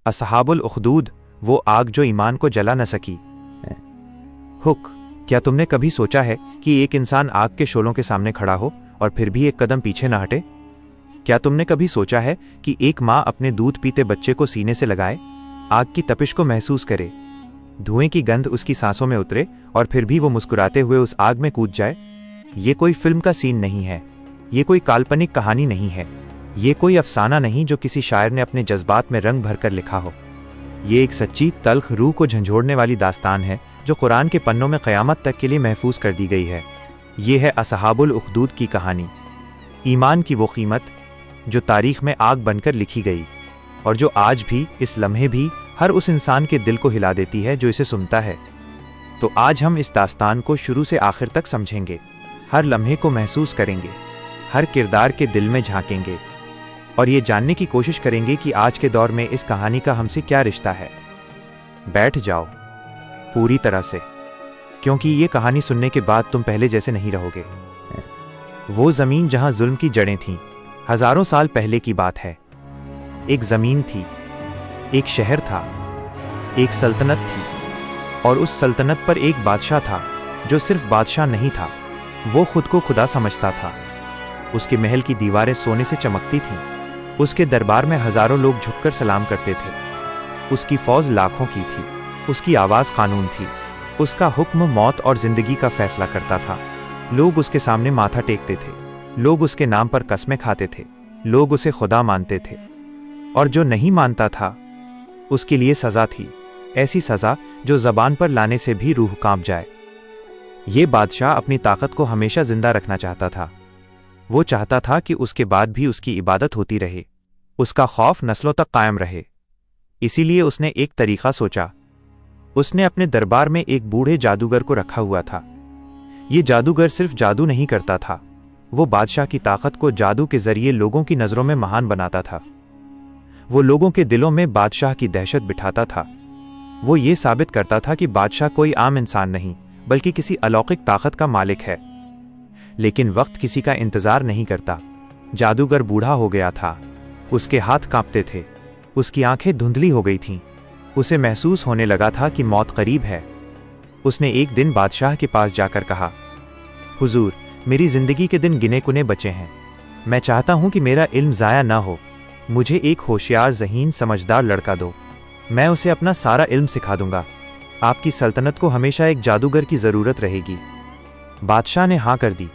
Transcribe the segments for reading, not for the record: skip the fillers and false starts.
असहाबुल उखदूद, वो आग जो ईमान को जला न सकी। हुक, क्या तुमने कभी सोचा है कि एक इंसान आग के शोलों के सामने खड़ा हो और फिर भी एक कदम पीछे न हटे? क्या तुमने कभी सोचा है कि एक माँ अपने दूध पीते बच्चे को सीने से लगाए, आग की तपिश को महसूस करे, धुएं की गंध उसकी सांसों में उतरे और फिर भी वो मुस्कुराते हुए उस आग में कूद जाए? ये कोई फिल्म का सीन नहीं है, ये कोई काल्पनिक कहानी नहीं है, ये कोई अफसाना नहीं जो किसी शायर ने अपने जज्बात में रंग भरकर लिखा हो। ये एक सच्ची तल्ख रूह को झंझोड़ने वाली दास्तान है जो कुरान के पन्नों में क़यामत तक के लिए महफूज कर दी गई है। ये है असहाबुल उखदूद की कहानी, ईमान की वो कीमत जो तारीख में आग बनकर लिखी गई और जो आज भी, इस लम्हे भी, हर उस इंसान के दिल को हिला देती है जो इसे सुनता है। तो आज हम इस दास्तान को शुरू से आखिर तक समझेंगे, हर लम्हे को महसूस करेंगे, हर किरदार के दिल में झांकेंगे और ये जानने की कोशिश करेंगे कि आज के दौर में इस कहानी का हमसे क्या रिश्ता है। बैठ जाओ पूरी तरह से, क्योंकि ये कहानी सुनने के बाद तुम पहले जैसे नहीं रहोगे। वो ज़मीन जहां जुल्म की जड़ें थीं, हज़ारों साल पहले की बात है। एक ज़मीन थी, एक शहर था, एक सल्तनत थी और उस सल्तनत पर एक बादशाह था जो सिर्फ बादशाह नहीं था, वो खुद को खुदा समझता था। उसके महल की दीवारें सोने से चमकती थीं, उसके दरबार में हज़ारों लोग झुककर सलाम करते थे। उसकी फौज लाखों की थी, उसकी आवाज़ कानून थी, उसका हुक्म मौत और ज़िंदगी का फैसला करता था। लोग उसके सामने माथा टेकते थे, लोग उसके नाम पर कस्में खाते थे, लोग उसे खुदा मानते थे और जो नहीं मानता था उसके लिए सज़ा थी, ऐसी सज़ा जो ज़बान पर लाने से भी रूह कांप जाए। ये बादशाह अपनी ताकत को हमेशा जिंदा रखना चाहता था। वो चाहता था कि उसके बाद भी उसकी इबादत होती रहे, उसका खौफ नस्लों तक कायम रहे। इसीलिए उसने एक तरीका सोचा। उसने अपने दरबार में एक बूढ़े जादूगर को रखा हुआ था। ये जादूगर सिर्फ जादू नहीं करता था, वो बादशाह की ताकत को जादू के जरिए लोगों की नज़रों में महान बनाता था। वो लोगों के दिलों में बादशाह की दहशत बिठाता था। वो ये साबित करता था कि बादशाह कोई आम इंसान नहीं बल्कि किसी अलौकिक ताकत का मालिक है। लेकिन वक्त किसी का इंतजार नहीं करता। जादूगर बूढ़ा हो गया था, उसके हाथ कांपते थे, उसकी आंखें धुंधली हो गई थीं, उसे महसूस होने लगा था कि मौत करीब है। उसने एक दिन बादशाह के पास जाकर कहा, हुजूर, मेरी जिंदगी के दिन गिने कुने बचे हैं। मैं चाहता हूं कि मेरा इल्म ज़ाया ना हो। मुझे एक होशियार, ज़हीन, समझदार लड़का दो। मैं उसे अपना सारा इल्म सिखा दूंगा। आपकी सल्तनत को हमेशा एक जादूगर की ज़रूरत रहेगी। बादशाह ने हाँ कर दी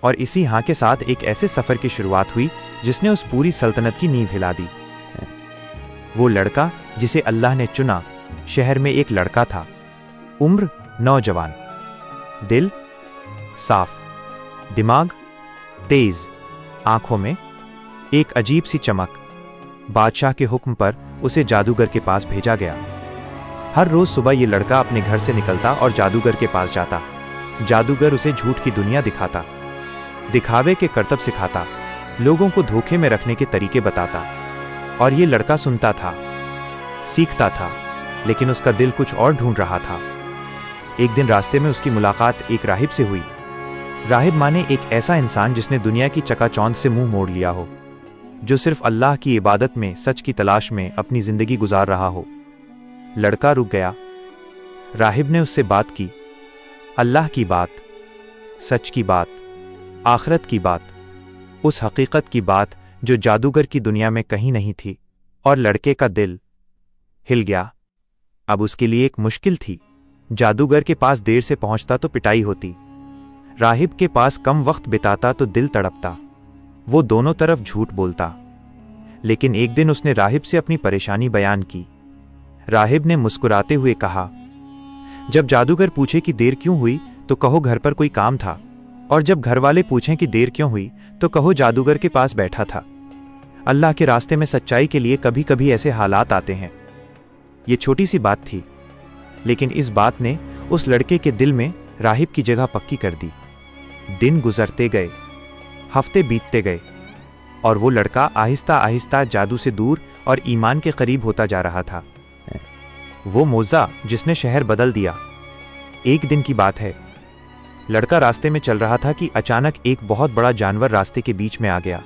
और इसी हाँ के साथ एक ऐसे सफ़र की शुरुआत हुई जिसने उस पूरी सल्तनत की नींव हिला दी। वो लड़का जिसे अल्लाह ने चुना, शहर में एक लड़का था, उम्र नौजवान, दिल साफ, दिमाग तेज, आंखों में एक अजीब सी चमक। बादशाह के हुक्म पर उसे जादूगर के पास भेजा गया। हर रोज सुबह ये लड़का अपने घर से निकलता और जादूगर के पास जाता। जादूगर उसे झूठ की दुनिया दिखाता, दिखावे के करतब सिखाता, लोगों को धोखे में रखने के तरीके बताता और ये लड़का सुनता था, सीखता था, लेकिन उसका दिल कुछ और ढूंढ रहा था। एक दिन रास्ते में उसकी मुलाकात एक राहिब से हुई। राहिब माने एक ऐसा इंसान जिसने दुनिया की चकाचौंध से मुंह मोड़ लिया हो, जो सिर्फ अल्लाह की इबादत में, सच की तलाश में अपनी जिंदगी गुजार रहा हो। लड़का रुक गया। राहिब ने उससे बात की, अल्लाह की बात, सच की बात, आखिरत की बात, उस हकीकत की बात जो जादूगर की दुनिया में कहीं नहीं थी। और लड़के का दिल हिल गया। अब उसके लिए एक मुश्किल थी। जादूगर के पास देर से पहुंचता तो पिटाई होती, राहिब के पास कम वक्त बिताता तो दिल तड़पता। वो दोनों तरफ झूठ बोलता। लेकिन एक दिन उसने राहिब से अपनी परेशानी बयान की। राहिब ने मुस्कुराते हुए कहा, जब जादूगर पूछे कि देर क्यों हुई तो कहो घर पर कोई काम था, और जब घर वाले पूछें कि देर क्यों हुई तो कहो जादूगर के पास बैठा था। अल्लाह के रास्ते में सच्चाई के लिए कभी कभी ऐसे हालात आते हैं। ये छोटी सी बात थी, लेकिन इस बात ने उस लड़के के दिल में राहिब की जगह पक्की कर दी। दिन गुजरते गए, हफ्ते बीतते गए और वो लड़का आहिस्ता आहिस्ता जादू से दूर और ईमान के करीब होता जा रहा था। वो मोज़ा जिसने शहर बदल दिया। एक दिन की बात है, लड़का रास्ते में चल रहा था कि अचानक एक बहुत बड़ा जानवर रास्ते के बीच में आ गया।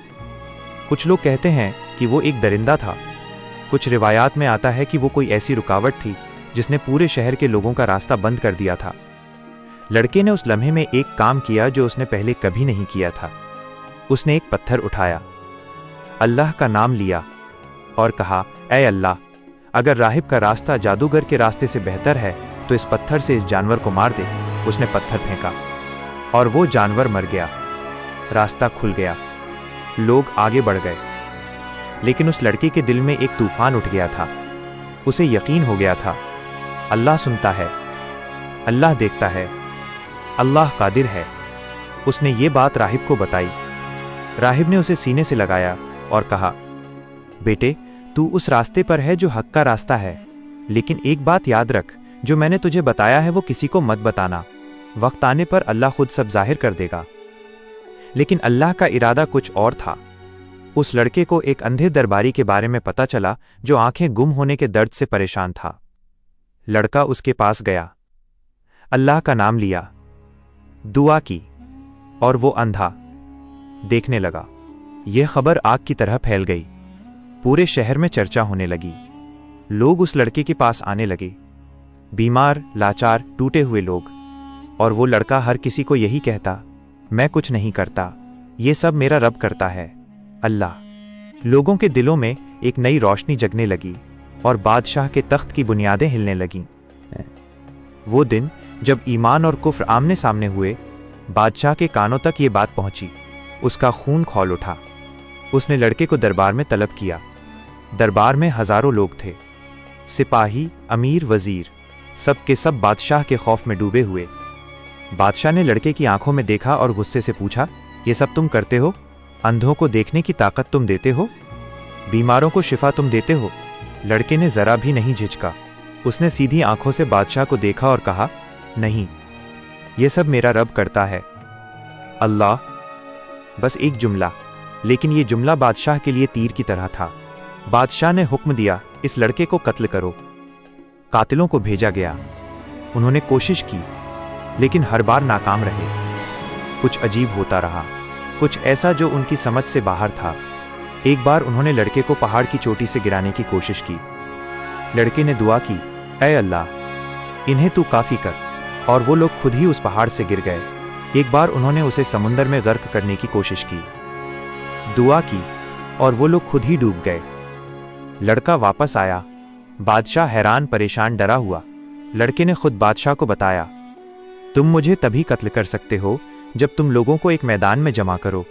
कुछ लोग कहते हैं कि वो एक दरिंदा था, कुछ रिवायात में आता है कि वो कोई ऐसी रुकावट थी जिसने पूरे शहर के लोगों का रास्ता बंद कर दिया था। लड़के ने उस लम्हे में एक काम किया जो उसने पहले कभी नहीं किया था। उसने एक पत्थर उठाया, अल्लाह का नाम लिया और कहा, ऐ अल्लाह, अगर राहिब का रास्ता जादूगर के रास्ते से बेहतर है तो इस पत्थर से इस जानवर को मार दे। उसने पत्थर फेंका और वो जानवर मर गया। रास्ता खुल गया, लोग आगे बढ़ गए। लेकिन उस लड़के के दिल में एक तूफान उठ गया था। उसे यकीन हो गया था, अल्लाह सुनता है, अल्लाह देखता है, अल्लाह कादिर है। उसने ये बात राहिब को बताई। राहिब ने उसे सीने से लगाया और कहा, बेटे, तू उस रास्ते पर है जो हक का रास्ता है, लेकिन एक बात याद रख, जो मैंने तुझे बताया है वो किसी को मत बताना। वक्त आने पर अल्लाह खुद सब जाहिर कर देगा। लेकिन अल्लाह का इरादा कुछ और था। उस लड़के को एक अंधे दरबारी के बारे में पता चला जो आंखें गुम होने के दर्द से परेशान था। लड़का उसके पास गया, अल्लाह का नाम लिया, दुआ की और वो अंधा देखने लगा। यह खबर आग की तरह फैल गई। पूरे शहर में चर्चा होने लगी। लोग उस लड़के के पास आने लगे, बीमार, लाचार, टूटे हुए लोग। और वो लड़का हर किसी को यही कहता, मैं कुछ नहीं करता, ये सब मेरा रब करता है, अल्लाह। लोगों के दिलों में एक नई रोशनी जगने लगी और बादशाह के तख्त की बुनियादें हिलने लगीं। वो दिन जब ईमान और कुफ्र आमने सामने हुए, बादशाह के कानों तक ये बात पहुंची। उसका खून खौल उठा। उसने लड़के को दरबार में तलब किया। दरबार में हजारों लोग थे, सिपाही, अमीर, वजीर, सब के सब बादशाह के खौफ में डूबे हुए। बादशाह ने लड़के की आंखों में देखा और गुस्से से पूछा, ये सब तुम करते हो? अंधों को देखने की ताकत तुम देते हो? बीमारों को शिफा तुम देते हो? लड़के ने जरा भी नहीं झिझका। उसने सीधी आंखों से बादशाह को देखा और कहा, नहीं, ये सब मेरा रब करता है, अल्लाह। बस एक जुमला, लेकिन ये जुमला बादशाह के लिए तीर की तरह था। बादशाह ने हुक्म दिया, इस लड़के को कत्ल करो। कातिलों को भेजा गया। उन्होंने कोशिश की, लेकिन हर बार नाकाम रहे। कुछ अजीब होता रहा, कुछ ऐसा जो उनकी समझ से बाहर था। एक बार उन्होंने लड़के को पहाड़ की चोटी से गिराने की कोशिश की। लड़के ने दुआ की, ऐ अल्लाह, इन्हें तू काफी कर। और वो लोग खुद ही उस पहाड़ से गिर गए। एक बार उन्होंने उसे समुंदर में गर्क करने की कोशिश की, दुआ की, और वो लोग खुद ही डूब गए। लड़का वापस आया। बादशाह हैरान, परेशान, डरा हुआ। लड़के ने खुद बादशाह को बताया, तुम मुझे तभी कत्ल कर सकते हो जब तुम लोगों को एक मैदान में जमा करो,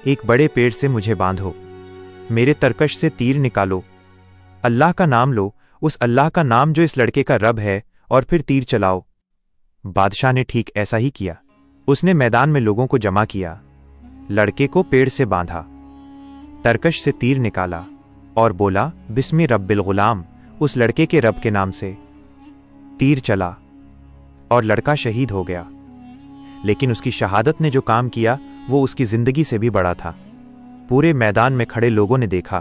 एक बड़े पेड़ से मुझे बांधो, मेरे तरकश से तीर निकालो, अल्लाह का नाम लो, उस अल्लाह का नाम जो इस लड़के का रब है, और फिर तीर चलाओ। बादशाह ने ठीक ऐसा ही किया। उसने मैदान में लोगों को जमा किया, लड़के को पेड़ से बांधा, तरकश से तीर निकाला और बोला, बिस्मि रब्बिल गुलाम, उस लड़के के रब के नाम से। तीर चला और लड़का शहीद हो गया। लेकिन उसकी शहादत ने जो काम किया वो उसकी जिंदगी से भी बड़ा था। पूरे मैदान में खड़े लोगों ने देखा,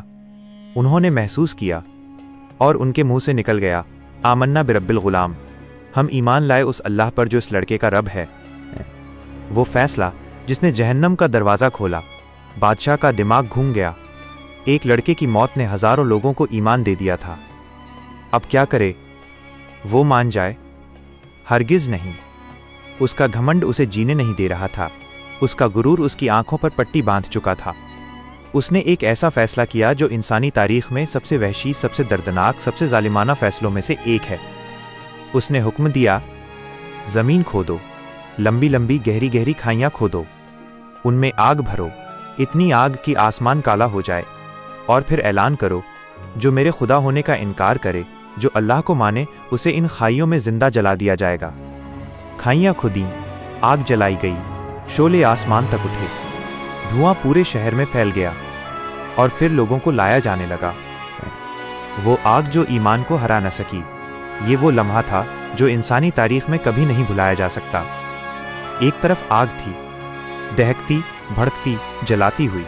उन्होंने महसूस किया और उनके मुंह से निकल गया, आमन्ना बिरब्बिल गुलाम, हम ईमान लाए उस अल्लाह पर जो इस लड़के का रब है। वो फैसला जिसने जहन्नम का दरवाज़ा खोला। बादशाह का दिमाग घूम गया। एक लड़के की मौत ने हजारों लोगों को ईमान दे दिया था। अब क्या करे? वो मान जाए? हरगिज नहीं। उसका घमंड उसे जीने नहीं दे रहा था। उसका गुरूर उसकी आंखों पर पट्टी बांध चुका था। उसने एक ऐसा फैसला किया जो इंसानी तारीख में सबसे वहशी, सबसे दर्दनाक, सबसे जालिमाना फैसलों में से एक है। उसने हुक्म दिया, जमीन खोदो, लंबी लंबी गहरी गहरी खाइयां खोदो, उनमें आग भरो, इतनी आग कि आसमान काला हो जाए, और फिर ऐलान करो, जो मेरे खुदा होने का इनकार करे, जो अल्लाह को माने, उसे इन खाइयों में जिंदा जला दिया जाएगा। खाइयां खुदी, आग जलाई गई, शोले आसमान तक उठे, धुआं पूरे शहर में फैल गया और फिर लोगों को लाया जाने लगा। वो आग जो ईमान को हरा न सकी। ये वो लम्हा था जो इंसानी तारीख में कभी नहीं भुलाया जा सकता। एक तरफ आग थी, दहकती, भड़कती, जलाती हुई।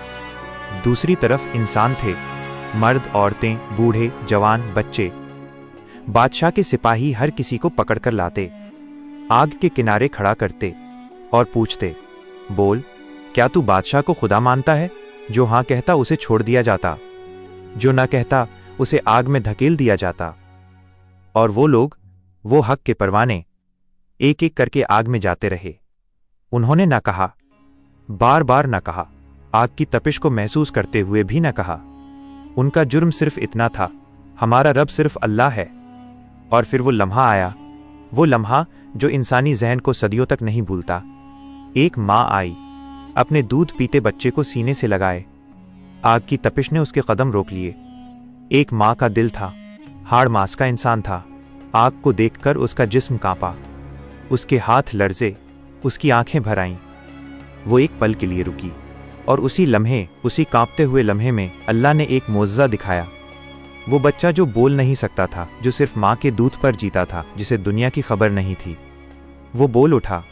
दूसरी तरफ इंसान थे, मर्द, औरतें, बूढ़े, जवान, बच्चे। बादशाह के सिपाही हर किसी को पकड़कर लाते, आग के किनारे खड़ा करते और पूछते, बोल, क्या तू बादशाह को खुदा मानता है? जो हाँ कहता उसे छोड़ दिया जाता, जो ना कहता उसे आग में धकेल दिया जाता, और वो लोग, वो हक के परवाने, एक एक करके आग में जाते रहे। उन्होंने न कहा, बार बार न कहा, आग की तपिश को महसूस करते हुए भी न कहा। उनका जुर्म सिर्फ इतना था, हमारा रब सिर्फ अल्लाह है। और फिर वो लम्हा आया, वो लम्हा जो इंसानी जहन को सदियों तक नहीं भूलता। एक माँ आई, अपने दूध पीते बच्चे को सीने से लगाए। आग की तपिश ने उसके कदम रोक लिए। एक माँ का दिल था, हाड़ मांस का इंसान था। आग को देखकर उसका जिस्म कांपा, उसके हाथ लर्जे, उसकी आंखें भर आईं। वो एक पल के लिए रुकी, और उसी लम्हे, उसी कांपते हुए लम्हे में अल्लाह ने एक मोज़ज़ा दिखाया। वो बच्चा जो बोल नहीं सकता था, जो सिर्फ माँ के दूध पर जीता था, जिसे दुनिया की खबर नहीं थी, वो बोल उठा,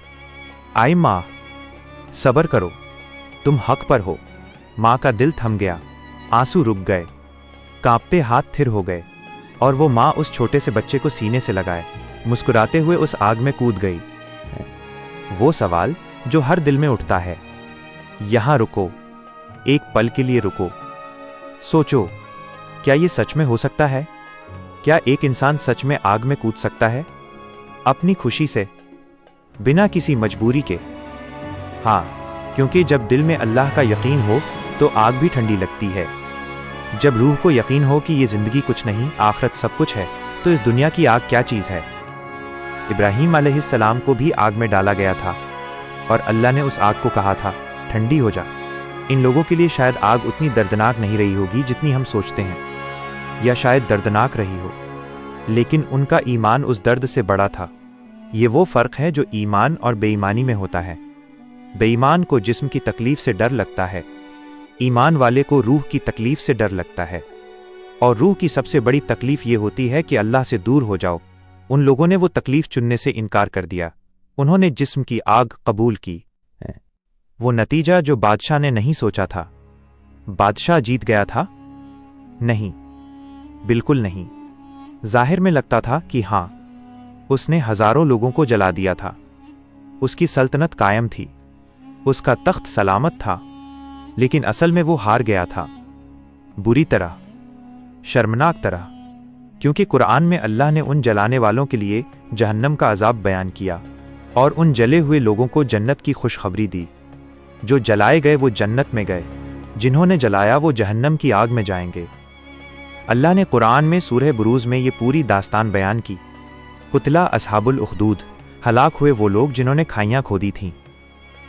आई माँ, सब्र करो, तुम हक पर हो। माँ का दिल थम गया, आंसू रुक गए, कांपते हाथ थिर हो गए, और वो माँ उस छोटे से बच्चे को सीने से लगाए मुस्कुराते हुए उस आग में कूद गई। वो सवाल जो हर दिल में उठता है, यहां रुको, एक पल के लिए रुको, सोचो, क्या ये सच में हो सकता है? क्या एक इंसान सच में आग में कूद सकता है, अपनी खुशी से, बिना किसी मजबूरी के? हाँ, क्योंकि जब दिल में अल्लाह का यकीन हो तो आग भी ठंडी लगती है। जब रूह को यकीन हो कि ये जिंदगी कुछ नहीं, आखिरत सब कुछ है, तो इस दुनिया की आग क्या चीज़ है? इब्राहीम अलैहिस्सलाम को भी आग में डाला गया था, और अल्लाह ने उस आग को कहा था, ठंडी हो जा। इन लोगों के लिए शायद आग उतनी दर्दनाक नहीं रही होगी जितनी हम सोचते हैं, या शायद दर्दनाक रही हो, लेकिन उनका ईमान उस दर्द से बड़ा था। ये वो फ़र्क है जो ईमान और बेईमानी में होता है। बेईमान को जिस्म की तकलीफ से डर लगता है, ईमान वाले को रूह की तकलीफ से डर लगता है। और रूह की सबसे बड़ी तकलीफ ये होती है कि अल्लाह से दूर हो जाओ। उन लोगों ने वो तकलीफ चुनने से इनकार कर दिया, उन्होंने जिस्म की आग कबूल की। वो नतीजा जो बादशाह ने नहीं सोचा था। बादशाह जीत गया था? नहीं, बिल्कुल नहीं। जाहिर में लगता था कि हां, उसने हजारों लोगों को जला दिया था, उसकी सल्तनत कायम थी, उसका तख्त सलामत था, लेकिन असल में वो हार गया था, बुरी तरह, शर्मनाक तरह। क्योंकि कुरान में अल्लाह ने उन जलाने वालों के लिए जहन्नम का अजाब बयान किया, और उन जले हुए लोगों को जन्नत की खुशखबरी दी। जो जलाए गए वो जन्नत में गए, जिन्होंने जलाया वो जहन्नम की आग में जाएंगे। अल्लाह ने कुरान में सूरह बुरूज में ये पूरी दास्तान बयान की। कुतला असहाबुल उखदूद, हलाक हुए वो लोग जिन्होंने खाइयां खोदी थीं।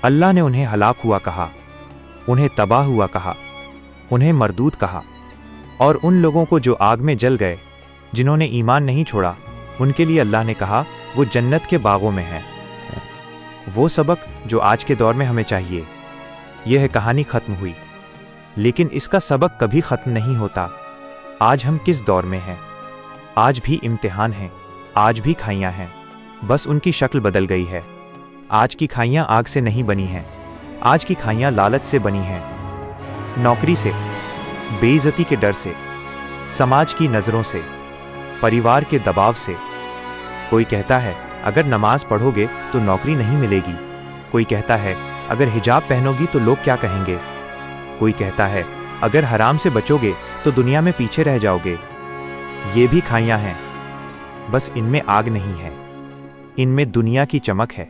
अल्लाह ने उन्हें हलाक हुआ कहा, उन्हें तबाह हुआ कहा, उन्हें मरदूद कहा। और उन लोगों को जो आग में जल गए, जिन्होंने ईमान नहीं छोड़ा, उनके लिए अल्लाह ने कहा वो जन्नत के बागों में हैं। वो सबक जो आज के दौर में हमें चाहिए। यह कहानी खत्म हुई, लेकिन इसका सबक कभी खत्म नहीं होता। आज हम किस दौर में हैं? आज भी इम्तिहान हैं, आज भी खाइयां हैं, बस उनकी शक्ल बदल गई है। आज की खाइयां आग से नहीं बनी हैं, आज की खाइयां लालच से बनी हैं, नौकरी से, बेइज्जती के डर से, समाज की नज़रों से, परिवार के दबाव से। कोई कहता है अगर नमाज पढ़ोगे तो नौकरी नहीं मिलेगी। कोई कहता है अगर हिजाब पहनोगी तो लोग क्या कहेंगे। कोई कहता है अगर हराम से बचोगे तो दुनिया में पीछे रह जाओगे। ये भी खाइयां हैं, बस इनमें आग नहीं है, इनमें दुनिया की चमक है।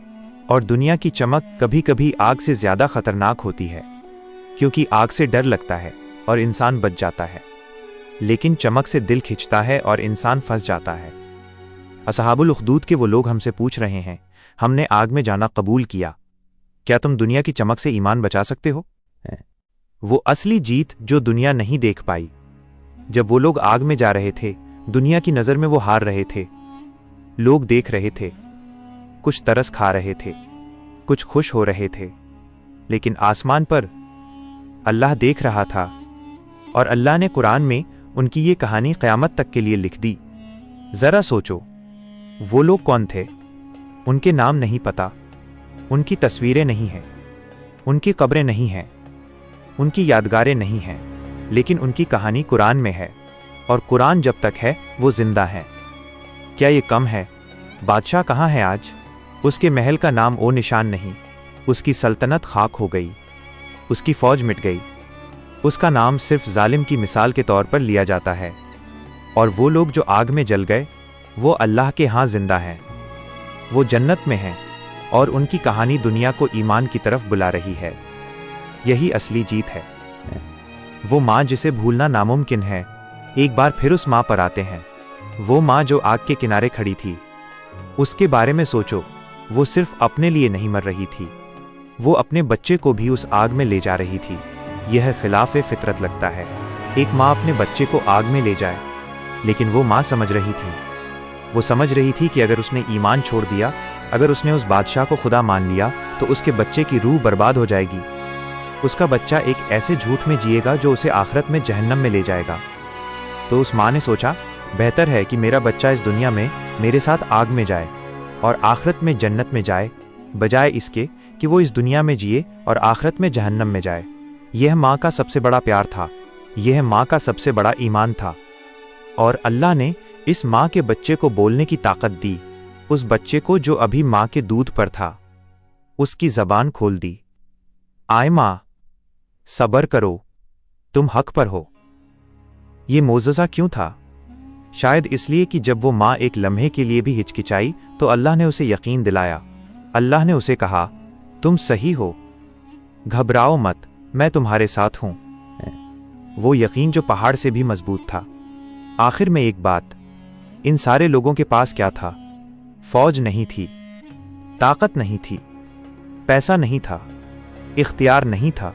और दुनिया की चमक कभी कभी आग से ज्यादा खतरनाक होती है, क्योंकि आग से डर लगता है और इंसान बच जाता है, लेकिन चमक से दिल खिंचता है और इंसान फंस जाता है। असहाबुल उखदूद के वो लोग हमसे पूछ रहे हैं, हमने आग में जाना कबूल किया, क्या तुम दुनिया की चमक से ईमान बचा सकते हो? वो असली जीत जो दुनिया नहीं देख पाई। जब वो लोग आग में जा रहे थे, दुनिया की नज़र में वो हार रहे थे। लोग देख रहे थे, कुछ तरस खा रहे थे, कुछ खुश हो रहे थे, लेकिन आसमान पर अल्लाह देख रहा था। और अल्लाह ने कुरान में उनकी ये कहानी क़यामत तक के लिए लिख दी। ज़रा सोचो, वो लोग कौन थे? उनके नाम नहीं पता, उनकी तस्वीरें नहीं हैं, उनकी कब्रें नहीं हैं, उनकी यादगारें नहीं हैं, लेकिन उनकी कहानी कुरान में है, और कुरान जब तक है वो जिंदा है। क्या ये कम है? बादशाह कहाँ है आज? उसके महल का नाम ओ निशान नहीं, उसकी सल्तनत खाक हो गई, उसकी फौज मिट गई, उसका नाम सिर्फ जालिम की मिसाल के तौर पर लिया जाता है। اور وہ لوگ جو آگ میں جل گئے وہ اللہ کے ہاں زندہ ہیں، وہ جنت میں ہیں، اور ان کی کہانی دنیا کو ایمان کی طرف بلا رہی ہے۔ یہی اصلی جیت ہے۔ وہ ماں جسے بھولنا ناممکن ہے، ایک بار پھر اس ماں پر آتے ہیں، وہ ماں جو آگ کے کنارے کھڑی تھی۔ اس کے بارے میں سوچو، وہ صرف اپنے لیے نہیں مر رہی تھی، وہ اپنے بچے کو بھی اس آگ میں لے جا رہی تھی۔ یہ خلاف فطرت لگتا ہے، ایک ماں اپنے بچے کو آگ میں لے جائے، لیکن وہ ماں سمجھ رہی تھی، وہ سمجھ رہی تھی کہ اگر اس نے ایمان چھوڑ دیا، اگر اس نے اس بادشاہ کو خدا مان لیا تو اس کے بچے کی روح برباد ہو جائے گی، اس کا بچہ ایک ایسے جھوٹ میں جیے گا جو اسے آخرت میں جہنم میں لے جائے گا۔ تو اس ماں نے سوچا، بہتر ہے کہ میرا بچہ اس دنیا میں میرے ساتھ آگ میں جائے اور آخرت میں جنت میں جائے، بجائے اس کے کہ وہ اس دنیا میں جیے اور آخرت میں جہنم میں جائے۔ یہ ماں کا سب سے بڑا پیار تھا، یہ ماں کا سب سے بڑا ایمان تھا، اور اللہ نے اس ماں کے بچے کو بولنے کی طاقت دی، اس بچے کو جو ابھی ماں کے دودھ پر تھا، اس کی زبان کھول دی۔ آئے ماں، صبر کرو، تم حق پر ہو۔ یہ معجزہ کیوں تھا؟ شاید اس لیے کہ جب وہ ماں ایک لمحے کے لیے بھی ہچکچائی تو اللہ نے اسے یقین دلایا۔ اللہ نے اسے کہا، تم صحیح ہو، گھبراؤ مت، میں تمہارے ساتھ ہوں۔ وہ یقین جو پہاڑ سے بھی مضبوط تھا۔ آخر میں ایک بات، ان سارے لوگوں کے پاس کیا تھا؟ فوج نہیں تھی، طاقت نہیں تھی، پیسہ نہیں تھا، اختیار نہیں تھا،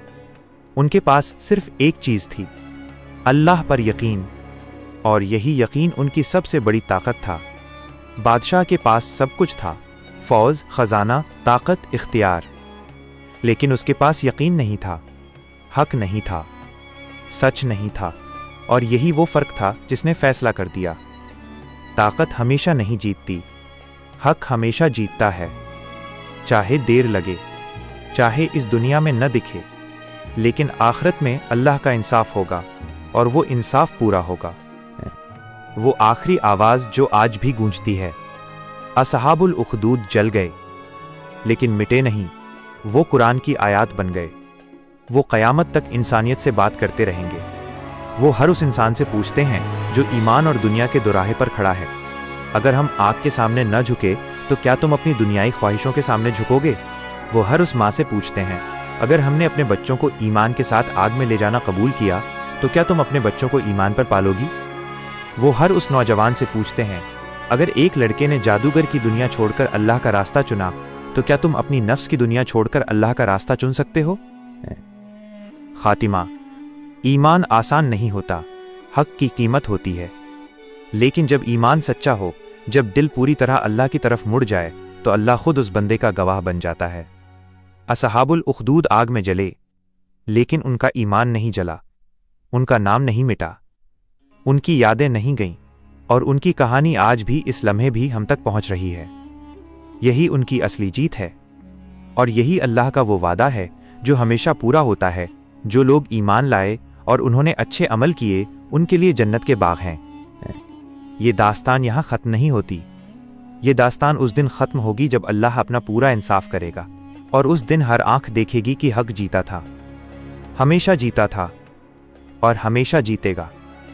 ان کے پاس صرف ایک چیز تھی، اللہ پر یقین، اور یہی یقین ان کی سب سے بڑی طاقت تھا۔ بادشاہ کے پاس سب کچھ تھا، فوج، خزانہ، طاقت، اختیار، لیکن اس کے پاس یقین نہیں تھا، حق نہیں تھا، سچ نہیں تھا، اور یہی وہ فرق تھا جس نے فیصلہ کر دیا۔ طاقت ہمیشہ نہیں جیتتی، حق ہمیشہ جیتتا ہے، چاہے دیر لگے، چاہے اس دنیا میں نہ دکھے، لیکن آخرت میں اللہ کا انصاف ہوگا، اور وہ انصاف پورا ہوگا۔ وہ آخری آواز جو آج بھی گونجتی ہے، اصحاب الاخدود جل گئے لیکن مٹے نہیں، وہ قرآن کی آیات بن گئے، وہ قیامت تک انسانیت سے بات کرتے رہیں گے۔ وہ ہر اس انسان سے پوچھتے ہیں جو ایمان اور دنیا کے دوراہے پر کھڑا ہے، اگر ہم آگ کے سامنے نہ جھکے تو کیا تم اپنی دنیائی خواہشوں کے سامنے جھکو گے؟ وہ ہر اس ماں سے پوچھتے ہیں، اگر ہم نے اپنے بچوں کو ایمان کے ساتھ آگ میں لے جانا قبول کیا تو کیا تم اپنے بچوں کو ایمان پر پالو گی؟ وہ ہر اس نوجوان سے پوچھتے ہیں، اگر ایک لڑکے نے جادوگر کی دنیا چھوڑ کر اللہ کا راستہ چنا تو کیا تم اپنی نفس کی دنیا چھوڑ کر اللہ کا راستہ چن سکتے ہو؟ خاتمہ، ایمان آسان نہیں ہوتا، حق کی قیمت ہوتی ہے، لیکن جب ایمان سچا ہو، جب دل پوری طرح اللہ کی طرف مڑ جائے تو اللہ خود اس بندے کا گواہ بن جاتا ہے۔ اصحاب الاخدود آگ میں جلے، لیکن ان کا ایمان نہیں جلا، ان کا نام نہیں مٹا، ان کی یادیں نہیں گئیں، اور ان کی کہانی آج بھی اس لمحے بھی ہم تک پہنچ رہی ہے۔ یہی ان کی اصلی جیت ہے، اور یہی اللہ کا وہ وعدہ ہے جو ہمیشہ پورا ہوتا ہے۔ جو لوگ ایمان لائے اور انہوں نے اچھے عمل کیے، ان کے لیے جنت کے باغ ہیں۔ یہ داستان یہاں ختم نہیں ہوتی، یہ داستان اس دن ختم ہوگی جب اللہ اپنا پورا انصاف کرے گا، اور اس دن ہر آنکھ دیکھے گی کہ حق جیتا تھا، ہمیشہ جیتا تھا، اور ہمیشہ جیتے گا۔